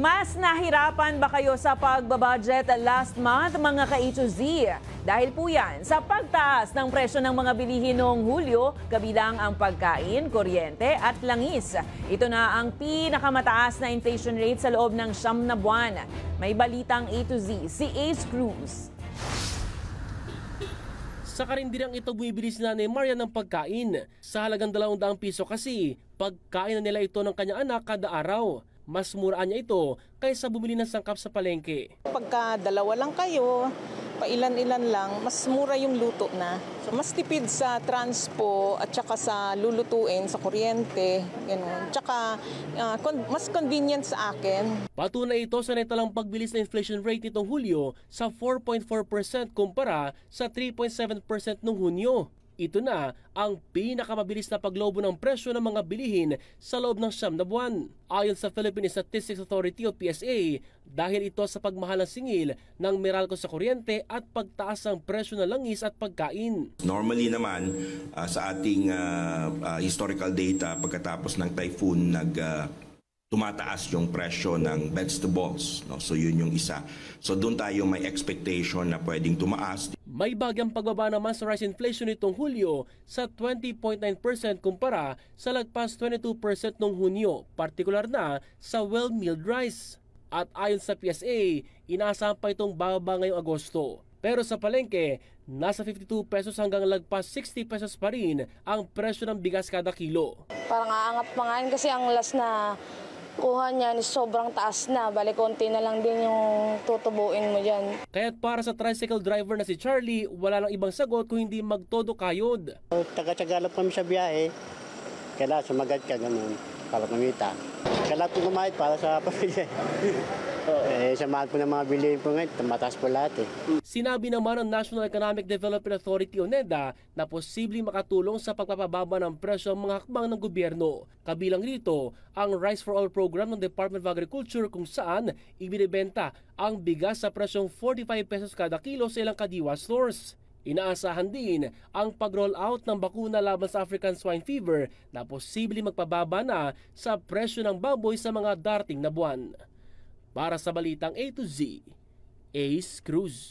Mas nahirapan ba kayo sa pagbabudget last month mga ka-A to Z? Dahil po yan sa pagtaas ng presyo ng mga bilihin noong Hulyo, kabilang ang pagkain, kuryente at langis. Ito na ang pinakamataas na inflation rate sa loob ng 9 na buwan. May balitang A to Z, si Ace Cruz. Sa karinderang ito bumibili si Nanay Maria ng pagkain. Sa halagang 200 piso kasi, pagkain na nila ito ng kanyang anak kada araw. Mas muraan niya ito kaysa bumili ng sangkap sa palengke. Pagka dalawa lang kayo, pailan-ilan lang, mas mura yung luto na. So mas tipid sa transpo at saka sa lulutuin, sa kuryente, gano'n. Tsaka mas convenient sa akin. Patunay ito sa netalang pagbilis na inflation rate nitong Hulyo sa 4.4% kumpara sa 3.7% noong Hunyo. Ito na ang pinakamabilis na paglobo ng presyo ng mga bilihin sa loob ng 9 na buwan. Ayon sa Philippine Statistics Authority o PSA, dahil ito sa pagmahal ng singil ng Meralco sa kuryente at pagtaas ng presyo ng langis at pagkain. Normally naman sa ating historical data pagkatapos ng typhoon tumataas yung presyo ng vegetables, no? So yun yung isa. So doon tayo may expectation na pwedeng tumaas. May bagyang pagbaba naman sa rice inflation nitong Hulyo sa 20.9% kumpara sa lagpas 22% noong Hunyo, partikular na sa well-milled rice. At ayon sa PSA, inaasahan pa itong bababa ngayong Agosto. Pero sa palengke, nasa 52 pesos hanggang lagpas 60 pesos pa rin ang presyo ng bigas kada kilo. Parang aangat pa nga kasi ang last na kuha niyan is sobrang taas na. Bali, konti na lang din yung tutubuin mo dyan. Kaya't para sa tricycle driver na si Charlie, wala lang ibang sagot kung hindi magtodo kayod. Taga-taga lang kami sa biyahe. Kailangan sumagat ka ganun para kumita. Kailangan po kumahit para sa pamilya. Samahan po ng mga bilihin po ngayon, mataas po lahat Sinabi naman ng National Economic Development Authority o NEDA na posibleng makatulong sa pagpapababa ng presyo ang mga hakbang ng gobyerno. Kabilang rito ang Rice for All program ng Department of Agriculture kung saan ibinibenta ang bigas sa presyong 45 pesos kada kilo sa ilang kadiwa stores. Inaasahan din ang pag-roll out ng bakuna laban sa African Swine Fever na posibleng magpababa na sa presyo ng baboy sa mga darating na buwan. Para sa balitang A to Z, Ace Cruz.